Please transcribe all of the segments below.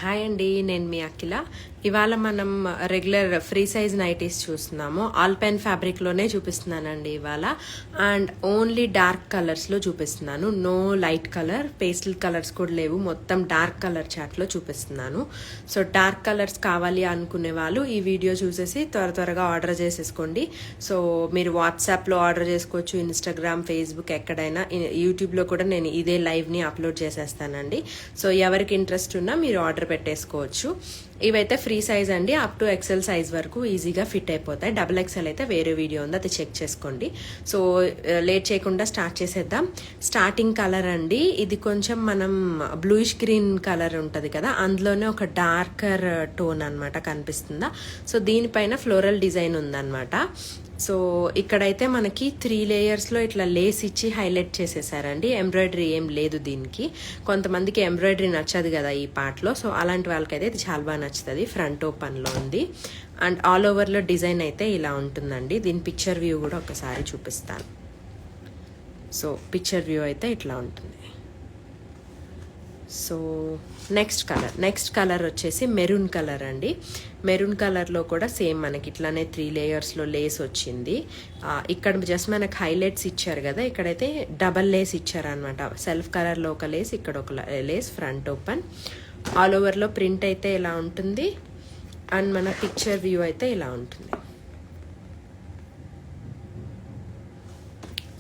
Hi అండి, నేను మీ అఖిల. ఇవాళ మనం రెగ్యులర్ ఫ్రీ సైజ్ నైటీస్ చూస్తున్నాము. ఆల్పెన్ ఫ్యాబ్రిక్లోనే చూపిస్తున్నానండి ఇవాళ. అండ్ ఓన్లీ డార్క్ కలర్స్లో చూపిస్తున్నాను. No light colour, pastel colours కూడా లేవు. మొత్తం డార్క్ కలర్ చాట్లో చూపిస్తున్నాను. సో డార్క్ కలర్స్ కావాలి అనుకునే వాళ్ళు ఈ వీడియో చూసేసి త్వరగా ఆర్డర్ చేసేసుకోండి. సో మీరు వాట్సాప్లో ఆర్డర్ చేసుకోవచ్చు, ఇన్స్టాగ్రామ్, ఫేస్బుక్, ఎక్కడైనా. యూట్యూబ్లో కూడా నేను ఇదే లైవ్ని అప్లోడ్ చేసేస్తానండి. సో ఎవరికి ఇంట్రెస్ట్ ఉన్నా మీరు ఆర్డర్ పెట్టేసుకోవచ్చు. ఇవైతే ఫ్రీ సైజ్ అండి, అప్ టు ఎక్సెల్ సైజ్ వరకు ఈజీగా ఫిట్ అయిపోతాయి. డబుల్ ఎక్సెల్ అయితే వేరే వీడియో ఉంది, అది చెక్ చేసుకోండి. సో లేట్ చేయకుండా స్టార్ట్ చేసేద్దాం. స్టార్టింగ్ కలర్ అండి, ఇది కొంచెం మనం బ్లూయిష్ గ్రీన్ కలర్ ఉంటుంది కదా, అందులోనే ఒక డార్కర్ టోన్ అనమాట కనిపిస్తుందా. సో దీనిపైన ఫ్లోరల్ డిజైన్ ఉందన్నమాట. సో ఇక్కడైతే మనకి 3 లేయర్స్లో ఇట్లా లేస్ ఇచ్చి హైలైట్ చేసేసారండి. ఎంబ్రాయిడరీ ఏం లేదు దీనికి. కొంతమందికి ఎంబ్రాయిడరీ నచ్చదు కదా ఈ పార్ట్లో, సో అలాంటి వాళ్ళకైతే ఇది చాలా బాగా నచ్చుతుంది. ఫ్రంట్ ఓపెన్లో ఉంది అండ్ ఆల్ ఓవర్లో డిజైన్ అయితే ఇలా ఉంటుందండి. దీని పిక్చర్ వ్యూ కూడా ఒకసారి చూపిస్తాను. సో పిక్చర్ వ్యూ అయితే ఇట్లా ఉంటుంది. సో నెక్స్ట్ కలర్ వచ్చేసి మెరూన్ కలర్ అండి. మెరూన్ కలర్లో కూడా సేమ్ మనకి ఇట్లానే 3 లేయర్స్లో లేస్ వచ్చింది. ఇక్కడ జస్ట్ మనకు హైలైట్స్ ఇచ్చారు కదా, ఇక్కడైతే డబల్ లేస్ ఇచ్చారనమాట. సెల్ఫ్ కలర్లో ఒక లేస్, ఇక్కడ ఒక లేస్, ఫ్రంట్ ఓపెన్. ఆల్ ఓవర్లో ప్రింట్ అయితే ఇలా ఉంటుంది అండ్ మన పిక్చర్ వ్యూ అయితే ఇలా ఉంటుంది.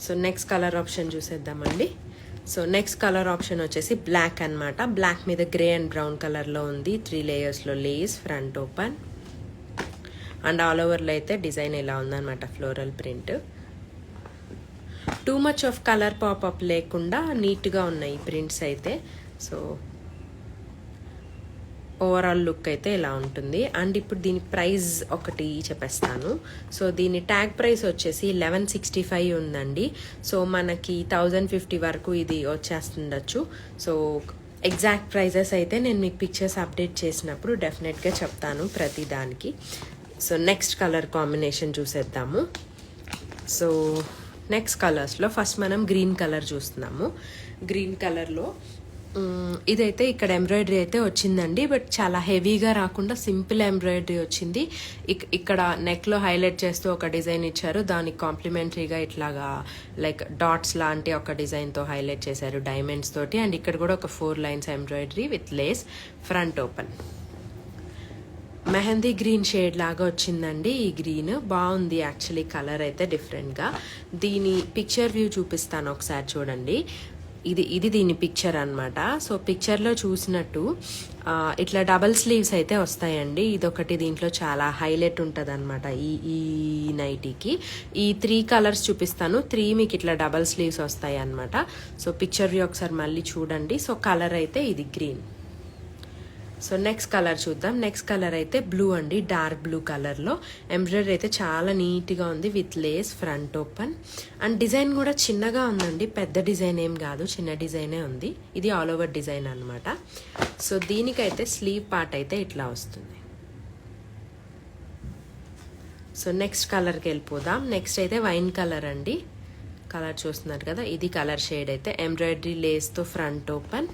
సో నెక్స్ట్ కలర్ ఆప్షన్ చూసేద్దామండి. సో నెక్స్ట్ కలర్ ఆప్షన్ వచ్చేసి బ్లాక్ అనమాట. బ్లాక్ మీద గ్రే అండ్ బ్రౌన్ కలర్లో ఉంది. 3 లేయర్స్లో lace, front open and all ఓవర్లో అయితే డిజైన్ ఇలా ఉందన్నమాట, floral print. Too much of colour pop up లేకుండా నీట్గా ఉన్నాయి ఈ ప్రింట్స్ అయితే. సో ఓవరాల్ లుక్ అయితే ఇలా ఉంటుంది. అండ్ ఇప్పుడు దీని ప్రైస్ ఒకటి చెప్పేస్తాను. సో దీని ట్యాగ్ ప్రైస్ వచ్చేసి 1165 ఉందండి. సో మనకి 1050 వరకు ఇది వచ్చేస్తుండొచ్చు. సో ఎగ్జాక్ట్ ప్రైజెస్ అయితే నేను మీకు పిక్చర్స్ అప్డేట్ చేసినప్పుడు డెఫినెట్గా చెప్తాను ప్రతి దానికి. సో నెక్స్ట్ కలర్ కాంబినేషన్ చూసేద్దాము. సో నెక్స్ట్ కలర్స్లో ఫస్ట్ మనం గ్రీన్ కలర్ చూస్తున్నాము. గ్రీన్ కలర్లో ఇదైతే ఇక్కడ ఎంబ్రాయిడరీ అయితే వచ్చిందండి, బట్ చాలా హెవీగా రాకుండా సింపుల్ ఎంబ్రాయిడరీ వచ్చింది. ఇక్కడ నెక్లో హైలైట్ చేస్తూ ఒక డిజైన్ ఇచ్చారు, దానికి కాంప్లిమెంటరీగా ఇట్లాగా లైక్ డాట్స్ లాంటి ఒక డిజైన్తో హైలైట్ చేశారు డైమండ్స్ తోటి. అండ్ ఇక్కడ కూడా ఒక 4 lines embroidery with lace, front open. Mehndi green shade లాగా వచ్చిందండి ఈ గ్రీన్. బాగుంది యాక్చువల్లీ కలర్ అయితే డిఫరెంట్గా. దీని పిక్చర్ వ్యూ చూపిస్తాను ఒకసారి చూడండి. ఇది దీని పిక్చర్ అనమాట. సో పిక్చర్లో చూసినట్టు ఇట్లా డబల్ స్లీవ్స్ అయితే వస్తాయండి. ఇదొకటి దీంట్లో చాలా హైలైట్ ఉంటుంది అనమాట ఈ నైటీకి. ఈ 3 కలర్స్ చూపిస్తాను. 3 మీకు ఇట్లా డబల్ స్లీవ్స్ వస్తాయి అనమాట. సో పిక్చర్ వ్యూ ఒకసారి మళ్ళీ చూడండి. సో కలర్ అయితే ఇది గ్రీన్. సో నెక్స్ట్ కలర్ చూద్దాం. నెక్స్ట్ కలర్ అయితే బ్లూ అండి, డార్క్ బ్లూ కలర్లో. ఎంబ్రాయిడరీ అయితే చాలా నీట్గా ఉంది with lace, front open. And design కూడా చిన్నగా ఉందండి, పెద్ద డిజైన్ ఏం కాదు, చిన్న డిజైనే ఉంది. ఇది ఆల్ ఓవర్ డిజైన్ అనమాట. సో దీనికైతే స్లీవ్ పార్ట్ అయితే ఇట్లా వస్తుంది. సో నెక్స్ట్ కలర్కి వెళ్ళిపోదాం. నెక్స్ట్ అయితే వైన్ కలర్ అండి. కలర్ చూస్తున్నారు కదా, ఇది కలర్ షేడ్ అయితే ఎంబ్రాయిడరీ లేస్తో front open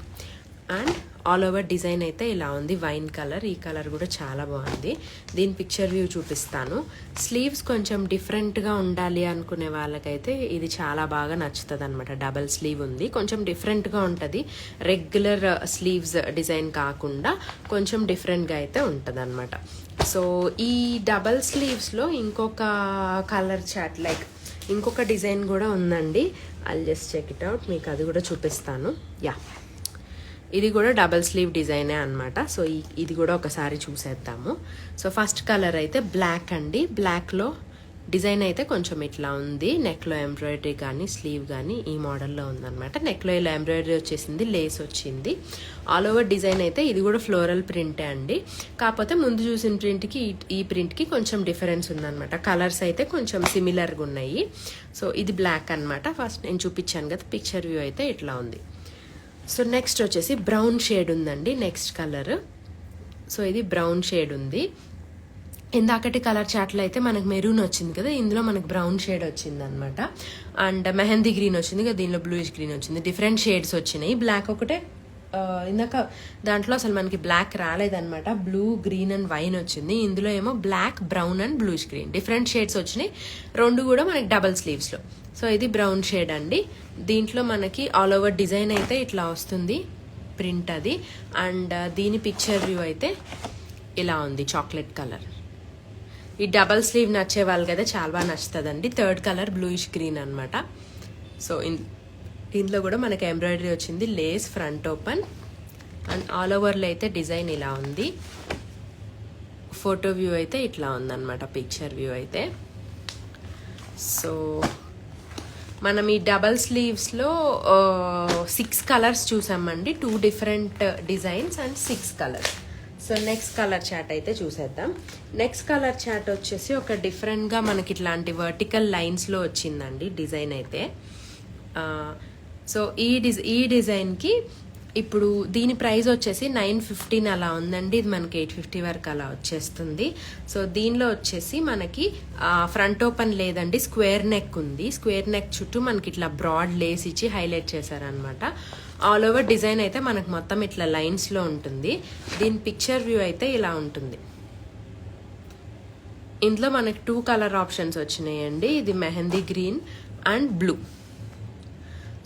and all over design అయితే ఇలా ఉంది, వైన్ కలర్. ఈ కలర్ కూడా చాలా బాగుంది. దీని పిక్చర్ వ్యూ చూపిస్తాను. స్లీవ్స్ కొంచెం డిఫరెంట్గా ఉండాలి అనుకునే వాళ్ళకైతే ఇది చాలా బాగా నచ్చుతుంది అనమాట. డబల్ స్లీవ్ ఉంది, కొంచెం డిఫరెంట్గా ఉంటుంది. రెగ్యులర్ స్లీవ్స్ డిజైన్ కాకుండా కొంచెం డిఫరెంట్గా అయితే ఉంటుంది అనమాట. సో ఈ డబల్ స్లీవ్స్లో ఇంకొక కలర్ చాట్ లైక్ ఇంకొక డిజైన్ కూడా ఉందండి. I'll just check it out, మీకు అది కూడా చూపిస్తాను. యా, ఇది కూడా డబల్ స్లీవ్ డిజైనే అనమాట. సో ఇది కూడా ఒకసారి చూసేద్దాము. సో ఫస్ట్ కలర్ అయితే బ్లాక్ అండి. బ్లాక్లో డిజైన్ అయితే కొంచెం ఇట్లా ఉంది. నెక్లో ఎంబ్రాయిడరీ కానీ స్లీవ్ కానీ ఈ మోడల్లో ఉందన్నమాట. నెక్లో ఇలా ఎంబ్రాయిడరీ వచ్చేసింది, లేస్ వచ్చింది. ఆల్ ఓవర్ డిజైన్ అయితే ఇది కూడా ఫ్లోరల్ ప్రింటే అండి. కాకపోతే ముందు చూసిన ప్రింట్కి ఈ ప్రింట్కి కొంచెం డిఫరెన్స్ ఉందన్నమాట. కలర్స్ అయితే కొంచెం సిమిలర్గా ఉన్నాయి. సో ఇది బ్లాక్ అనమాట. ఫస్ట్ నేను చూపించాను కదా, పిక్చర్ వ్యూ అయితే ఇట్లా ఉంది. సో నెక్స్ట్ వచ్చేసి బ్రౌన్ షేడ్ ఉందండి నెక్స్ట్ కలర్. సో ఇది బ్రౌన్ షేడ్ ఉంది. ఇందాకటి కలర్ చాట్లో అయితే మనకు మెరూన్ వచ్చింది కదా, ఇందులో మనకు బ్రౌన్ షేడ్ వచ్చింది అనమాట. అండ్ మెహందీ గ్రీన్ వచ్చింది కదా, దీనిలో బ్లూయిష్ గ్రీన్ వచ్చింది. డిఫరెంట్ షేడ్స్ వచ్చినాయి. బ్లాక్ ఒకటే ఇందాక దాంట్లో అసలు మనకి బ్లాక్ రాలేదన్నమాట, బ్లూ గ్రీన్ అండ్ వైన్ వచ్చింది. ఇందులో ఏమో black brown and bluish green different shades వచ్చినాయి, రెండు కూడా మనకి డబల్ స్లీవ్స్లో. సో ఇది బ్రౌన్ షేడ్ అండి. దీంట్లో మనకి ఆల్ ఓవర్ డిజైన్ అయితే ఇట్లా వస్తుంది ప్రింట్ అది. అండ్ దీని పిక్చర్ వ్యూ అయితే ఇలా ఉంది, చాక్లెట్ కలర్. ఈ డబల్ స్లీవ్ నచ్చే వాళ్ళు కదా చాలా బాగా నచ్చుతుందండి. థర్డ్ కలర్ బ్లూయిష్ గ్రీన్ అనమాట. సో ఇందులో కూడా మనకి ఎంబ్రాయిడరీ వచ్చింది, lace front open and all ఓవర్లో అయితే డిజైన్ ఇలా ఉంది. ఫోటో వ్యూ అయితే ఇట్లా ఉందన్నమాట, పిక్చర్ వ్యూ అయితే. సో మనం ఈ డబల్ స్లీవ్స్లో 6 కలర్స్ చూసామండి, 2 different designs and 6 colours. So next colour chart అయితే చూసేద్దాం. నెక్స్ట్ కలర్ చార్ట్ వచ్చేసి ఒక డిఫరెంట్గా మనకి ఇట్లాంటి వర్టికల్ లైన్స్లో వచ్చిందండి డిజైన్ అయితే. సో ఈ డిజైన్కి ఇప్పుడు దీని ప్రైస్ వచ్చేసి 915 అలా ఉందండి. ఇది మనకి 850 వరకు అలా వచ్చేస్తుంది. సో దీనిలో వచ్చేసి మనకి ఫ్రంట్ ఓపెన్ లేదండి, స్క్వేర్ నెక్ ఉంది. స్క్వేర్ నెక్ చుట్టూ మనకి ఇట్లా బ్రాడ్ లేస్ ఇచ్చి హైలైట్ చేశారనమాట. ఆల్ ఓవర్ డిజైన్ అయితే మనకు మొత్తం ఇట్లా లైన్స్లో ఉంటుంది. దీని పిక్చర్ వ్యూ అయితే ఇలా ఉంటుంది. ఇందులో మనకి 2 కలర్ ఆప్షన్స్ వచ్చినాయండి. ఇది mehndi green and blue.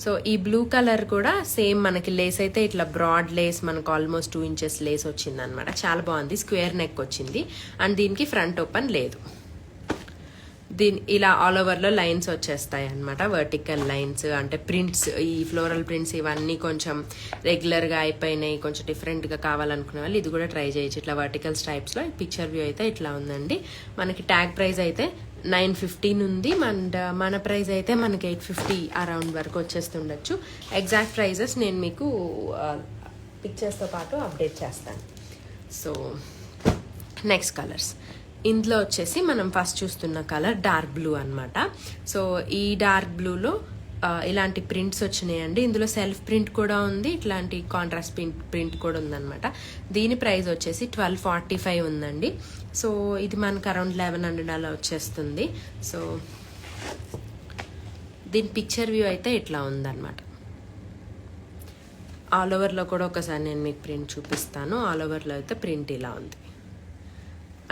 So ఈ బ్లూ కలర్ కూడా సేమ్ మనకి లేస్ అయితే ఇట్లా బ్రాడ్ లేస్, మనకు ఆల్మోస్ట్ 2 ఇంచెస్ లేస్ వచ్చింది అనమాట. చాలా బాగుంది, స్క్వేర్ నెక్ వచ్చింది అండ్ దీనికి ఫ్రంట్ ఓపెన్ లేదు. ఇలా ఆల్ ఓవర్లో లైన్స్ వచ్చేస్తాయి అనమాట, వర్టికల్ లైన్స్. అంటే ప్రింట్స్, ఈ ఫ్లోరల్ ప్రింట్స్ ఇవన్నీ కొంచెం రెగ్యులర్గా అయిపోయినాయి, కొంచెం డిఫరెంట్గా కావాలనుకునే వాళ్ళు ఇది కూడా ట్రై చేయొచ్చు. ఇట్లా వర్టికల్ స్ట్రైప్స్లో పిక్చర్ వ్యూ అయితే ఇట్లా ఉందండి. మనకి ట్యాగ్ ప్రైస్ అయితే 915 ఉంది. మన ప్రైస్ అయితే మనకి 850 అరౌండ్ వరకు వచ్చేస్తుండొచ్చు. ఎగ్జాక్ట్ ప్రైజెస్ నేను మీకు పిక్చర్స్తో పాటు అప్డేట్ చేస్తాను. సో నెక్స్ట్ కలర్స్, ఇందులో వచ్చేసి మనం ఫస్ట్ చూస్తున్న కలర్ డార్క్ బ్లూ అనమాట. సో ఈ డార్క్ బ్లూలో ఇలాంటి ప్రింట్స్ వచ్చినాయండి. ఇందులో సెల్ఫ్ ప్రింట్ కూడా ఉంది, ఇట్లాంటి కాంట్రాస్ట్ ప్రింట్ కూడా ఉందన్నమాట. దీని ప్రైస్ వచ్చేసి 1245 ఉందండి. సో ఇది మనకు అరౌండ్ 1100 అలా వచ్చేస్తుంది. సో దీని పిక్చర్ వ్యూ అయితే ఇట్లా ఉందన్నమాట. ఆల్ ఓవర్లో కూడా ఒకసారి నేను మీకు ప్రింట్ చూపిస్తాను. ఆల్ ఓవర్లో అయితే ప్రింట్ ఇలా ఉంది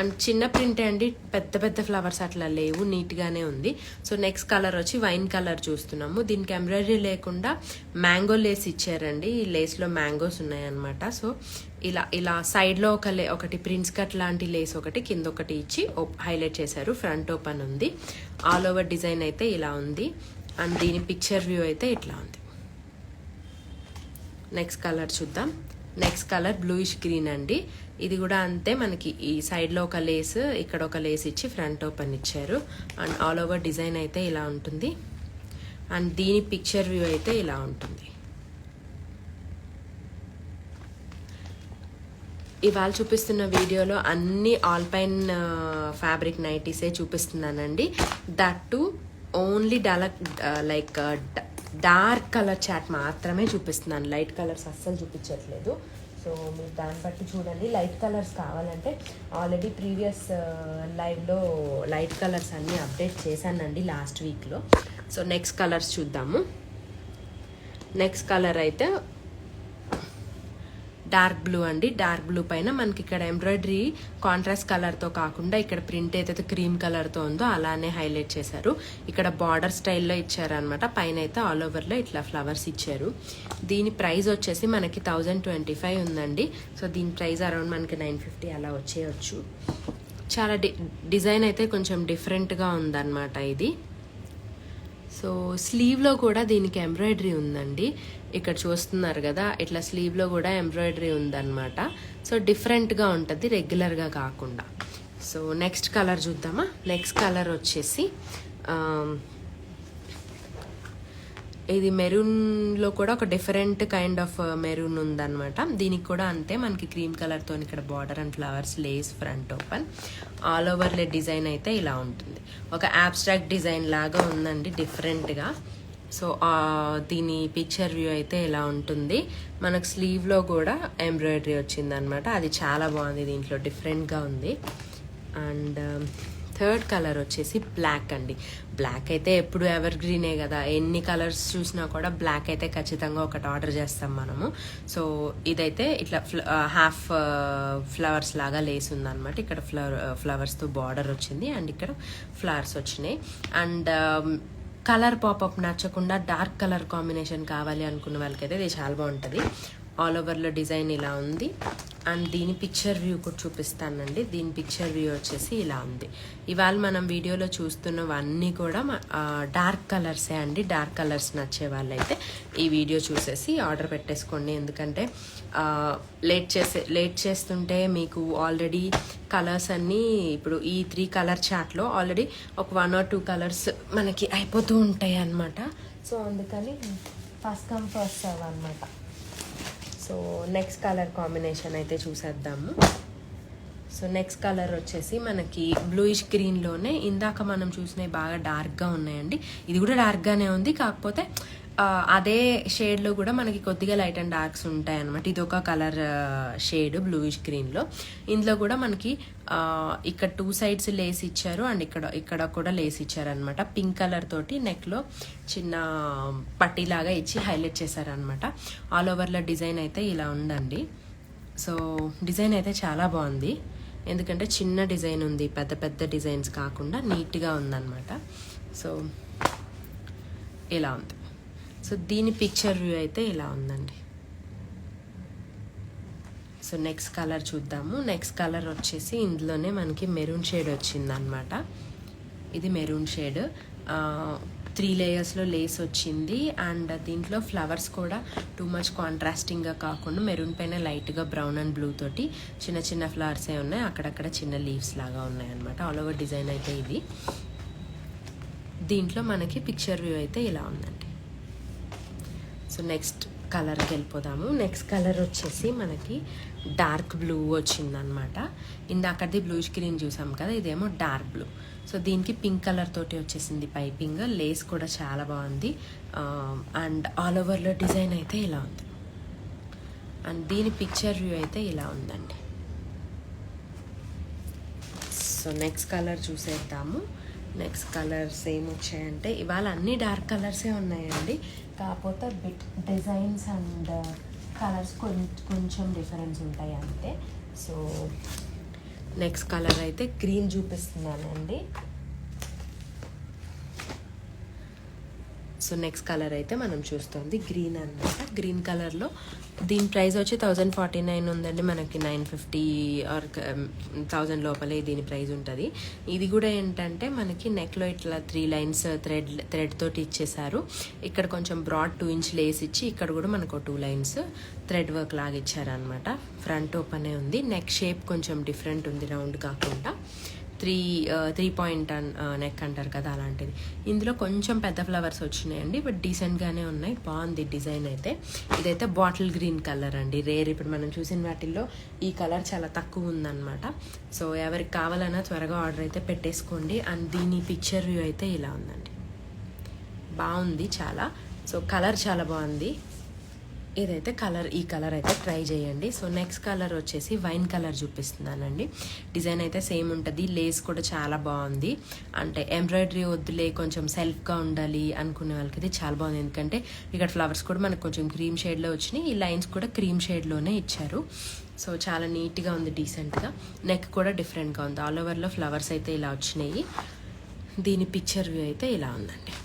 అండ్ చిన్న ప్రింటే అండి, పెద్ద పెద్ద ఫ్లవర్స్ అట్లా లేవు, నీట్గానే ఉంది. సో నెక్స్ట్ కలర్ వచ్చి వైన్ కలర్ చూస్తున్నాము. దీనికి ఎంబ్రాయిడరీ లేకుండా మ్యాంగో లేస్ ఇచ్చారండి. ఈ లేస్లో మ్యాంగోస్ ఉన్నాయన్నమాట. సో ఇలా సైడ్లో ఒకటి ప్రిన్స్ కట్ లాంటి లేస్ ఒకటి, కింద ఒకటి ఇచ్చి హైలైట్ చేశారు. ఫ్రంట్ ఓపెన్ ఉంది. ఆల్ ఓవర్ డిజైన్ అయితే ఇలా ఉంది అండ్ దీని పిక్చర్ వ్యూ అయితే ఇట్లా ఉంది. నెక్స్ట్ కలర్ చూద్దాం. నెక్స్ట్ కలర్ బ్లూయిష్ గ్రీన్ అండి. ఇది కూడా అంతే, మనకి ఈ సైడ్లో ఒక లేస్, ఇక్కడ ఒక లేస్ ఇచ్చి ఫ్రంట్ ఓపెన్ ఇచ్చారు అండ్ ఆల్ ఓవర్ డిజైన్ అయితే ఇలా ఉంటుంది అండ్ దీని పిక్చర్ వ్యూ అయితే ఇలా ఉంటుంది. ఇవాళ చూపిస్తున్న వీడియోలో అన్ని ఆల్పైన్ ఫ్యాబ్రిక్ నైటీసే చూపిస్తున్నానండి. That to only dark colour chart మాత్రమే చూపిస్తున్నాను, లైట్ కలర్స్ అస్సలు చూపించట్లేదు. సో మీరు దాన్ని బట్టి చూడండి. లైట్ కలర్స్ కావాలంటే ఆల్రెడీ ప్రీవియస్ లైవ్లో లైట్ కలర్స్ అన్నీ అప్డేట్ చేశానండి లాస్ట్ వీక్లో. సో నెక్స్ట్ కలర్స్ చూద్దాము. నెక్స్ట్ కలర్ అయితే డార్క్ బ్లూ అండి. డార్క్ బ్లూ పైన మనకి ఇక్కడ ఎంబ్రాయిడరీ కాంట్రాస్ట్ కలర్తో కాకుండా ఇక్కడ ప్రింట్ ఏదైతే క్రీమ్ కలర్తో ఉందో అలానే హైలైట్ చేశారు. ఇక్కడ బార్డర్ స్టైల్లో ఇచ్చారనమాట. పైన అయితే ఆల్ ఓవర్లో ఇట్లా ఫ్లవర్స్ ఇచ్చారు. దీని ప్రైస్ వచ్చేసి మనకి 1025 ఉందండి. సో దీని ప్రైస్ అరౌండ్ మనకి 950 అలా వచ్చేయచ్చు. చాలా డిజైన్ అయితే కొంచెం డిఫరెంట్గా ఉందన్నమాట ఇది. సో స్లీవ్లో కూడా దీనికి ఎంబ్రాయిడరీ ఉందండి. ఇక్కడ చూస్తున్నారు కదా, ఇట్లా స్లీవ్లో కూడా ఎంబ్రాయిడరీ ఉందన్నమాట. సో డిఫరెంట్గా ఉంటుంది, రెగ్యులర్గా కాకుండా. సో నెక్స్ట్ కలర్ చూద్దామా. నెక్స్ట్ కలర్ వచ్చేసి ఇది మెరూన్లో కూడా ఒక డిఫరెంట్ కైండ్ ఆఫ్ మెరూన్ ఉందన్నమాట. దీనికి కూడా అంతే, మనకి క్రీమ్ కలర్తో ఇక్కడ border and flowers, lace, front open, all ఓవర్లే డిజైన్ అయితే ఇలా ఉంటుంది. ఒక అబ్స్ట్రాక్ట్ డిజైన్ లాగా ఉందండి, డిఫరెంట్గా. సో దీని పిక్చర్ వ్యూ అయితే ఇలా ఉంటుంది. మనకు స్లీవ్లో కూడా ఎంబ్రాయిడరీ వచ్చిందనమాట. అది చాలా బాగుంది, దీంట్లో డిఫరెంట్గా ఉంది. అండ్ థర్డ్ కలర్ వచ్చేసి బ్లాక్ అండి. బ్లాక్ అయితే ఎప్పుడు ఎవర్ గ్రీనే కదా, ఎన్ని కలర్స్ చూసినా కూడా బ్లాక్ అయితే ఖచ్చితంగా ఒకటి ఆర్డర్ చేస్తాం మనము. సో ఇదైతే ఇట్లా హాఫ్ ఫ్లవర్స్ లాగా లేస్ ఉందన్నమాట. ఇక్కడ ఫ్లవర్స్తో బార్డర్ వచ్చింది అండ్ ఇక్కడ ఫ్లవర్స్ వచ్చినాయి. అండ్ కలర్ పాపప్ నచ్చకుండా డార్క్ కలర్ కాంబినేషన్ కావాలి అనుకున్న వాళ్ళకైతే ఇది చాలా బాగుంటుంది. ఆల్ ఓవర్లో డిజైన్ ఇలా ఉంది. అండ్ దీని పిక్చర్ వ్యూ కూడా చూపిస్తానండి. దీని పిక్చర్ వ్యూ వచ్చేసి ఇలా ఉంది. ఇవాళ మనం వీడియోలో చూస్తున్నవన్నీ కూడా డార్క్ కలర్సే అండి. డార్క్ కలర్స్ నచ్చే వాళ్ళైతే ఈ వీడియో చూసేసి ఆర్డర్ పెట్టేసుకోండి. ఎందుకంటే లేట్ చేస్తుంటే మీకు ఆల్రెడీ కలర్స్ అన్నీ ఇప్పుడు ఈ 3 కలర్ చార్ట్లో ఆల్రెడీ ఒక 1 or 2 కలర్స్ మనకి అయిపోతూ ఉంటాయి అన్నమాట. సో అందుకని ఫస్ట్ కమ్ ఫస్ట్ సర్వ్ అనమాట. సో నెక్స్ట్ కలర్ కాంబినేషన్ అయితే చూసేద్దాము. సో నెక్స్ట్ కలర్ వచ్చేసి మనకి బ్లూయిష్ గ్రీన్లోనే ఇందాక మనం చూసినవి బాగా డార్క్గా ఉన్నాయండి. ఇది కూడా డార్క్గానే ఉంది, కాకపోతే అదే షేడ్లో కూడా మనకి కొద్దిగా లైట్ అండ్ డార్క్స్ ఉంటాయి అనమాట. ఇది ఒక కలర్ షేడ్ బ్లూయిష్ గ్రీన్లో. ఇందులో కూడా మనకి ఇక్కడ 2 సైడ్స్ లేస్ ఇచ్చారు అండ్ ఇక్కడ కూడా లేస్ ఇచ్చారు అనమాట. పింక్ కలర్ తోటి నెక్లో చిన్న పట్టీలాగా ఇచ్చి హైలైట్ చేశారనమాట. ఆల్ ఓవర్లో డిజైన్ అయితే ఇలా ఉందండి. సో డిజైన్ అయితే చాలా బాగుంది, ఎందుకంటే చిన్న డిజైన్ ఉంది, పెద్ద పెద్ద డిజైన్స్ కాకుండా నీట్గా ఉందన్నమాట. సో ఇలా ఉంది. సో దీని పిక్చర్ వ్యూ అయితే ఇలా ఉందండి. సో నెక్స్ట్ కలర్ చూద్దాము. నెక్స్ట్ కలర్ వచ్చేసి ఇందులోనే మనకి మెరూన్ షేడ్ వచ్చిందనమాట. ఇది మెరూన్ షేడ్, 3 లేయర్స్లో లేస్ వచ్చింది. అండ్ దీంట్లో ఫ్లవర్స్ కూడా టూ మచ్ కాంట్రాస్టింగ్గా కాకుండా మెరూన్ పైన లైట్గా బ్రౌన్ అండ్ బ్లూ తోటి చిన్న చిన్న ఫ్లవర్సే ఉన్నాయి, అక్కడక్కడ చిన్న లీవ్స్ లాగా ఉన్నాయి అనమాట. ఆల్ ఓవర్ డిజైన్ అయితే ఇది. దీంట్లో మనకి పిక్చర్ వ్యూ అయితే ఇలా ఉందండి. సో నెక్స్ట్ కలర్కి వెళ్ళిపోదాము. నెక్స్ట్ కలర్ వచ్చేసి మనకి డార్క్ బ్లూ వచ్చిందనమాట. ఇందాకది బ్లూష్ గ్రీన్ చూసాం కదా, ఇదేమో డార్క్ బ్లూ. సో దీనికి పింక్ కలర్ తోటి వచ్చేసింది పైపింగ్. లేస్ కూడా చాలా బాగుంది. అండ్ ఆల్ ఓవర్లో డిజైన్ అయితే ఇలా ఉంది. అండ్ దీని పిక్చర్ వ్యూ అయితే ఇలా ఉందండి. సో నెక్స్ట్ కలర్ చూసేద్దాము. నెక్స్ట్ కలర్స్ ఏమొచ్చాయంటే ఇవాళ అన్ని డార్క్ కలర్సే ఉన్నాయండి, కాకపోతే డిజైన్స్ అండ్ కలర్స్ కొంచెం డిఫరెన్స్ ఉంటాయి అంతే. సో నెక్స్ట్ కలర్ అయితే గ్రీన్ చూపిస్తున్నానండి. సో నెక్స్ట్ కలర్ అయితే మనం చూస్తుంది గ్రీన్ అన్నమాట. గ్రీన్ కలర్లో దీని ప్రైస్ వచ్చి 1049 ఉందండి. మనకి 950 ఆర్ 1000 లోపలే దీని ప్రైస్ ఉంటుంది. ఇది కూడా ఏంటంటే మనకి నెక్లో ఇట్లా 3 లైన్స్ థ్రెడ్ తోటి ఇచ్చేసారు. ఇక్కడ కొంచెం బ్రాడ్ 2 ఇంచ్ లేస్ ఇచ్చి ఇక్కడ కూడా మనకు 2 లైన్స్ థ్రెడ్ వర్క్ లాగా ఇచ్చారనమాట. ఫ్రంట్ ఓపెనే ఉంది. నెక్ షేప్ కొంచెం డిఫరెంట్ ఉంది, రౌండ్ కాకుండా 3 పాయింట్ నెక్ అంటారు కదా అలాంటిది. ఇందులో కొంచెం పెద్ద ఫ్లవర్స్ వచ్చినాయండి, బట్ డీసెంట్గానే ఉన్నాయి. బాగుంది డిజైన్ అయితే. ఇదైతే బాటిల్ గ్రీన్ కలర్ అండి, రేర్. ఇప్పుడు మనం చూసిన వాటిల్లో ఈ కలర్ చాలా తక్కువ ఉందన్నమాట. సో ఎవరికి కావాలన్నా త్వరగా ఆర్డర్ అయితే పెట్టేసుకోండి. అండ్ దీని పిక్చర్ వ్యూ అయితే ఇలా ఉందండి. బాగుంది చాలా. సో కలర్ చాలా బాగుంది. ఇదైతే ఈ కలర్ అయితే ట్రై చేయండి. సో నెక్స్ట్ కలర్ వచ్చేసి వైన్ కలర్ చూపిస్తున్నానండి. డిజైన్ అయితే సేమ్ ఉంటుంది. లేస్ కూడా చాలా బాగుంది. అంటే ఎంబ్రాయిడరీ వద్దులే, కొంచెం సెల్ఫ్గా ఉండాలి అనుకునే వాళ్ళకి ఇది చాలా బాగుంది. ఎందుకంటే ఇక్కడ ఫ్లవర్స్ కూడా మనకు కొంచెం క్రీమ్ షేడ్లో వచ్చినాయి. ఈ లైన్స్ కూడా క్రీమ్ షేడ్లోనే ఇచ్చారు. సో చాలా నీట్గా ఉంది, డీసెంట్గా. నెక్ కూడా డిఫరెంట్గా ఉంది. ఆల్ ఓవర్లో ఫ్లవర్స్ అయితే ఇలా వచ్చినాయి. దీని పిక్చర్ వ్యూ అయితే ఇలా ఉందండి.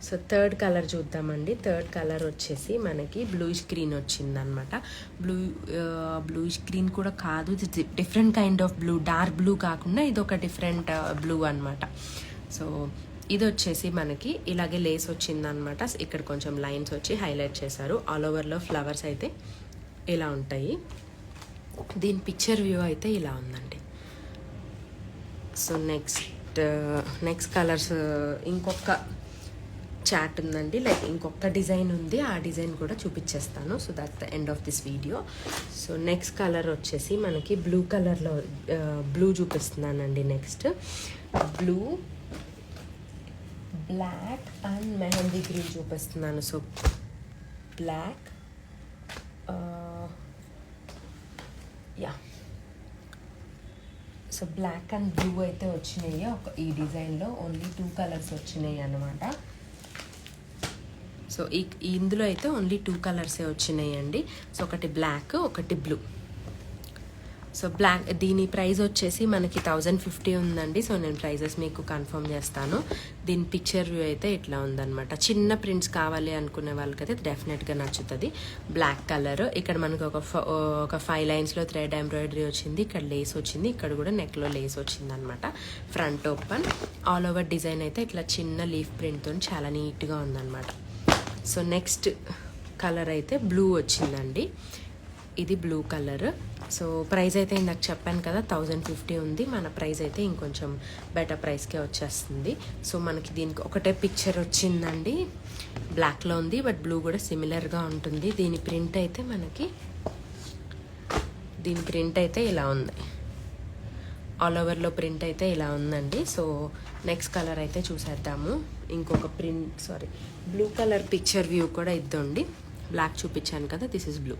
సో థర్డ్ కలర్ చూద్దామండి. థర్డ్ కలర్ వచ్చేసి మనకి బ్లూయిష్ గ్రీన్ వచ్చిందనమాట. బ్లూయిష్ గ్రీన్ కూడా కాదు, ఇది different kind of blue. Dark blue కాకుండా ఇది ఒక డిఫరెంట్ బ్లూ అనమాట. సో ఇది వచ్చేసి మనకి ఇలాగే లేస్ వచ్చిందనమాట. ఇక్కడ కొంచెం లైన్స్ వచ్చి హైలైట్ చేశారు. ఆల్ ఓవర్లో ఫ్లవర్స్ అయితే ఇలా ఉంటాయి. దీని పిక్చర్ వ్యూ అయితే ఇలా ఉందండి. సో నెక్స్ట్ కలర్స్ ఇంకొక చాట్ ఉందండి, లైక్ ఇంకొక డిజైన్ ఉంది. ఆ డిజైన్ కూడా చూపించేస్తాను. So that the end of this video. So next colour వచ్చేసి మనకి బ్లూ కలర్లో బ్లూ చూపిస్తున్నానండి. Next blue, black and mehndi green చూపిస్తున్నాను. So black, so black and blue అయితే వచ్చినాయి ఈ డిజైన్లో. ఓన్లీ 2 కలర్స్ వచ్చినాయి అన్నమాట. సో ఇందులో అయితే ఓన్లీ 2 కలర్సే వచ్చినాయండి. సో ఒకటి బ్లాక్, ఒకటి బ్లూ. సో దీని ప్రైస్ వచ్చేసి మనకి 1050 ఉందండి. సో నేను ప్రైజెస్ మీకు కన్ఫర్మ్ చేస్తాను. దీని పిక్చర్ వ్యూ అయితే ఇట్లా ఉందన్నమాట. చిన్న ప్రింట్స్ కావాలి అనుకునే వాళ్ళకైతే డెఫినెట్గా నచ్చుతుంది. బ్లాక్ కలర్, ఇక్కడ మనకు ఒక 5 లైన్స్లో థ్రెడ్ ఎంబ్రాయిడరీ వచ్చింది. ఇక్కడ లేస్ వచ్చింది, ఇక్కడ కూడా నెక్లో లేస్ వచ్చింది అనమాట. Front open, all over design అయితే ఇట్లా చిన్న లీఫ్ ప్రింట్తో చాలా నీట్గా ఉందన్నమాట. సో నెక్స్ట్ కలర్ అయితే బ్లూ వచ్చిందండి. ఇది బ్లూ కలర్. సో ప్రైస్ అయితే ఇందాక చెప్పాను కదా 1050 ఉంది. మన ప్రైస్ అయితే ఇంకొంచెం బెటర్ ప్రైస్కే వచ్చేస్తుంది. సో మనకి దీనికి ఒకటే పిక్చర్ వచ్చిందండి. బ్లాక్లో ఉంది, బట్ బ్లూ కూడా సిమిలర్గా ఉంటుంది. దీని ప్రింట్ అయితే ఇలా ఉంది. ఆల్ ఓవర్లో ప్రింట్ అయితే ఇలా ఉందండి. సో నెక్స్ట్ కలర్ అయితే చూసేద్దాము. ఇంకొక బ్లూ కలర్ పిక్చర్ వ్యూ కూడా ఇద్దండి. బ్లాక్ చూపించాను కదా, this is blue.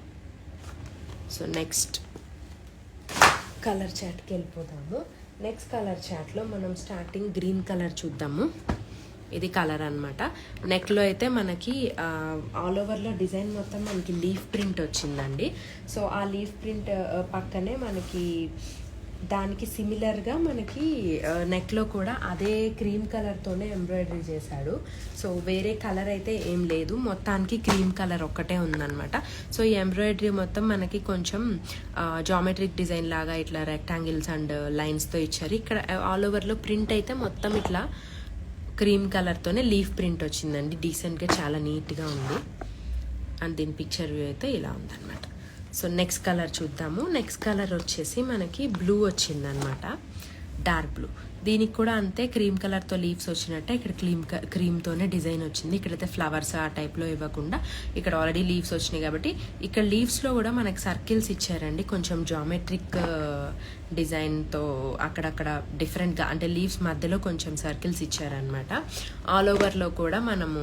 So next colour చాట్కి వెళ్ళిపోదాము. నెక్స్ట్ కలర్ చాట్లో మనం స్టార్టింగ్ గ్రీన్ కలర్ చూద్దాము. ఇది కలర్ అనమాట. నెక్లో అయితే మనకి ఆల్ ఓవర్లో డిజైన్ మొత్తం మనకి లీఫ్ ప్రింట్ వచ్చిందండి. సో ఆ లీఫ్ ప్రింట్ పక్కనే మనకి దానికి సిమిలర్గా మనకి నెక్లో కూడా అదే క్రీమ్ కలర్తోనే ఎంబ్రాయిడరీ చేశాడు. సో వేరే కలర్ అయితే ఏం లేదు, మొత్తానికి క్రీమ్ కలర్ ఒక్కటే ఉందన్నమాట. సో ఈ ఎంబ్రాయిడరీ మొత్తం మనకి కొంచెం జామెట్రిక్ డిజైన్ లాగా ఇట్లా రెక్టాంగిల్స్ అండ్ లైన్స్తో ఇచ్చారు. ఇక్కడ ఆల్ ఓవర్లో ప్రింట్ అయితే మొత్తం ఇట్లా క్రీమ్ కలర్తోనే లీఫ్ ప్రింట్ వచ్చిందండి. డీసెంట్గా చాలా నీట్గా ఉంది. అండ్ దీని పిక్చర్ వ్యూ అయితే ఇలా ఉందన్నమాట. సో నెక్స్ట్ కలర్ చూద్దాము. నెక్స్ట్ కలర్ వచ్చేసి మనకి బ్లూ వచ్చిందనమాట, డార్క్ బ్లూ. దీనికి కూడా అంతే క్రీమ్ కలర్తో లీవ్స్ వచ్చినట్టే ఇక్కడ క్రీమ్తోనే డిజైన్ వచ్చింది. ఇక్కడైతే ఫ్లవర్స్ ఆ టైప్లో ఇవ్వకుండా ఇక్కడ ఆల్రెడీ లీవ్స్ వచ్చినాయి కాబట్టి ఇక్కడ లీవ్స్లో కూడా మనకి సర్కిల్స్ ఇచ్చారండి. కొంచెం జామెట్రిక్ డిజైన్తో అక్కడక్కడ డిఫరెంట్గా, అంటే లీవ్స్ మధ్యలో కొంచెం సర్కిల్స్ ఇచ్చారనమాట. ఆల్ ఓవర్లో కూడా మనము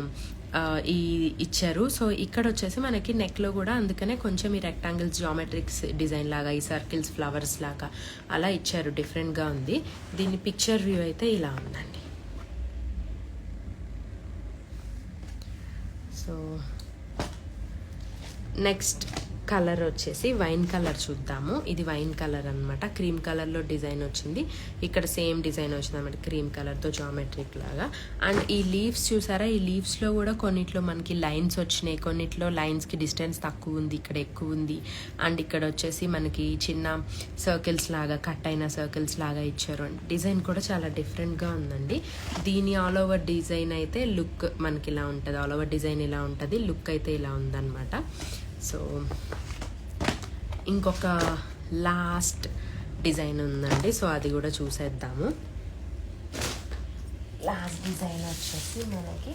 ఇచ్చారు. సో ఇక్కడ వచ్చేసి మనకి నెక్లో కూడా అందుకనే కొంచెం ఈ రెక్టాంగిల్స్ జామెట్రిక్స్ డిజైన్ లాగా, ఈ సర్కిల్స్ ఫ్లవర్స్ లాగా అలా ఇచ్చారు. డిఫరెంట్గా ఉంది. దీని పిక్చర్ వ్యూ అయితే ఇలా ఉందండి. సో నెక్స్ట్ కలర్ వచ్చేసి వైన్ కలర్ చూద్దాము. ఇది వైన్ కలర్ అనమాట. క్రీమ్ కలర్లో డిజైన్ వచ్చింది. ఇక్కడ సేమ్ డిజైన్ వచ్చింది అనమాట, క్రీమ్ కలర్తో జామెట్రిక్ లాగా. అండ్ ఈ లీవ్స్ చూసారా, ఈ లీవ్స్లో కూడా కొన్నిట్లో మనకి లైన్స్ వచ్చినాయి, కొన్నిట్లో లైన్స్కి డిస్టెన్స్ తక్కువ ఉంది, ఇక్కడ ఎక్కువ ఉంది. అండ్ ఇక్కడ వచ్చేసి మనకి చిన్న సర్కిల్స్ లాగా, కట్ అయిన సర్కిల్స్ లాగా ఇచ్చారు. డిజైన్ కూడా చాలా డిఫరెంట్గా ఉందండి. దీని ఆల్ ఓవర్ డిజైన్ అయితే లుక్ మనకి ఇలా ఉంటుంది. ఆల్ ఓవర్ డిజైన్ ఇలా ఉంటుంది, లుక్ అయితే ఇలా ఉందన్నమాట. సో ఇంకొక లాస్ట్ డిజైన్ ఉందండి. సో అది కూడా చూసేద్దాము. లాస్ట్ డిజైన్ వచ్చేసి మనకి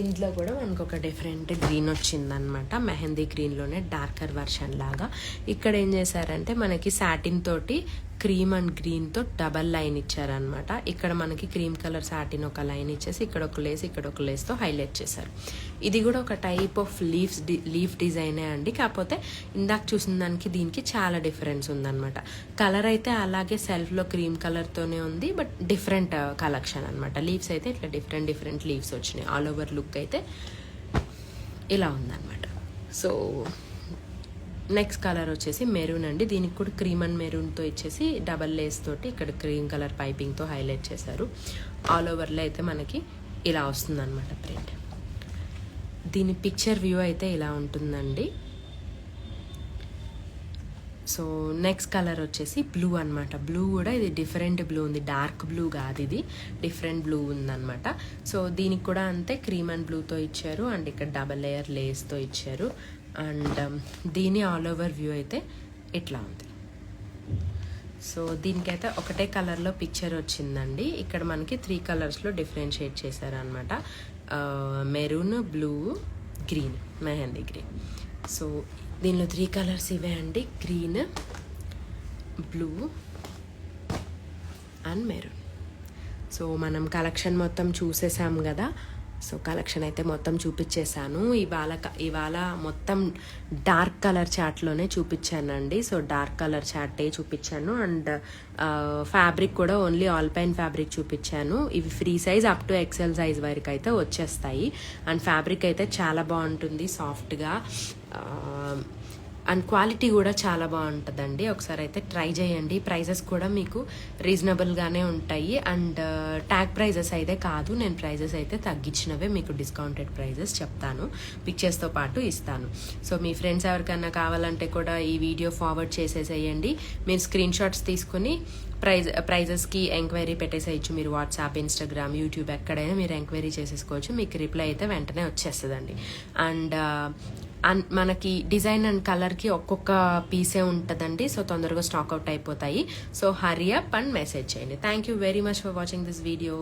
ఇంట్లో కూడా మనకు ఒక డిఫరెంట్ గ్రీన్ వచ్చిందనమాట. మెహందీ గ్రీన్లోనే డార్కర్ వర్షన్ లాగా. ఇక్కడ ఏం చేశారంటే మనకి సాటిన్ తోటి క్రీమ్ అండ్ గ్రీన్తో డబల్ లైన్ ఇచ్చారనమాట. ఇక్కడ మనకి క్రీమ్ కలర్ సాటిన్ ఒక లైన్ ఇచ్చేసి ఇక్కడ ఒక లేస్, ఇక్కడ ఒక లేస్తో హైలైట్ చేశారు. ఇది కూడా ఒక టైప్ ఆఫ్ లీఫ్ డిజైనే అండి. కాకపోతే ఇందాక చూసిన దానికి దీనికి చాలా డిఫరెన్స్ ఉందన్నమాట. కలర్ అయితే అలాగే సెల్ఫ్లో క్రీమ్ కలర్తోనే ఉంది, బట్ డిఫరెంట్ కలెక్షన్ అనమాట. లీవ్స్ అయితే ఇట్లా డిఫరెంట్ లీవ్స్ వచ్చినాయి. ఆల్ ఓవర్ లుక్ అయితే ఇలా ఉందన్నమాట. సో నెక్స్ట్ కలర్ వచ్చేసి మెరూన్ అండి. దీనికి కూడా క్రీమ్ అండ్ మెరూన్తో ఇచ్చేసి డబల్ లేస్ తోటి ఇక్కడ క్రీమ్ కలర్ పైపింగ్తో హైలైట్ చేశారు. ఆల్ ఓవర్లో అయితే మనకి ఇలా వస్తుందన్నమాట ప్రింట్. దీని పిక్చర్ వ్యూ అయితే ఇలా ఉంటుందండి. సో నెక్స్ట్ కలర్ వచ్చేసి బ్లూ అనమాట. బ్లూ కూడా ఇది డిఫరెంట్ బ్లూ ఉంది, డార్క్ బ్లూ కాదు, ఇది డిఫరెంట్ బ్లూ ఉందన్నమాట. సో దీనికి కూడా అంతే క్రీమ్ అండ్ బ్లూతో ఇచ్చారు. అండ్ ఇక్కడ డబల్ లేయర్ లేస్తో ఇచ్చారు. అండ్ దీని ఆల్ ఓవర్ వ్యూ అయితే ఇట్లా ఉంది. సో దీనికైతే ఒకటే కలర్లో పిక్చర్ వచ్చిందండి. ఇక్కడ మనకి 3 కలర్స్లో డిఫరెన్షియేట్ చేశారనమాట. Maroon, blue, green, mehndi green. So దీనిలో 3 కలర్స్ ఇవే అండి, green, blue and maroon. So మనం కలెక్షన్ మొత్తం చూసేసాం కదా. సో కలెక్షన్ అయితే మొత్తం చూపించేశాను. ఇవాళ మొత్తం డార్క్ కలర్ చార్ట్లోనే చూపించానండి. సో డార్క్ కలర్ చార్టే చూపించాను. అండ్ ఫ్యాబ్రిక్ కూడా ఓన్లీ ఆల్పైన్ ఫ్యాబ్రిక్ చూపించాను. ఇవి free size up to XL size వరకు అయితే వచ్చేస్తాయి. అండ్ ఫ్యాబ్రిక్ అయితే చాలా బాగుంటుంది, సాఫ్ట్గా, అండ్ క్వాలిటీ కూడా చాలా బాగుంటుందండి. ఒకసారి అయితే ట్రై చేయండి. ప్రైజెస్ కూడా మీకు రీజనబుల్గానే ఉంటాయి. అండ్ ట్యాగ్ ప్రైజెస్ అయితే కాదు, నేను ప్రైజెస్ అయితే తగ్గించినవే మీకు డిస్కౌంటెడ్ ప్రైజెస్ చెప్తాను, పిక్చర్స్తో పాటు ఇస్తాను. సో మీ ఫ్రెండ్స్ ఎవరికన్నా కావాలంటే కూడా ఈ వీడియో ఫార్వర్డ్ చేసేసేయండి. మీరు స్క్రీన్ షాట్స్ తీసుకుని ప్రైజెస్కి ఎంక్వైరీ పెట్టేసేయచ్చు. మీరు వాట్సాప్, ఇన్స్టాగ్రామ్, యూట్యూబ్ ఎక్కడైనా మీరు ఎంక్వైరీ చేసేసుకోవచ్చు. మీకు రిప్లై అయితే వెంటనే వచ్చేస్తుందండి. అండ్ మనకి డిజైన్ అండ్ కలర్కి ఒక్కొక్క పీసే ఉంటుందండి. సో తొందరగా స్టాక్ అవుట్ అయిపోతాయి. So hurry up and message చేయండి. Thank you very much for watching this video.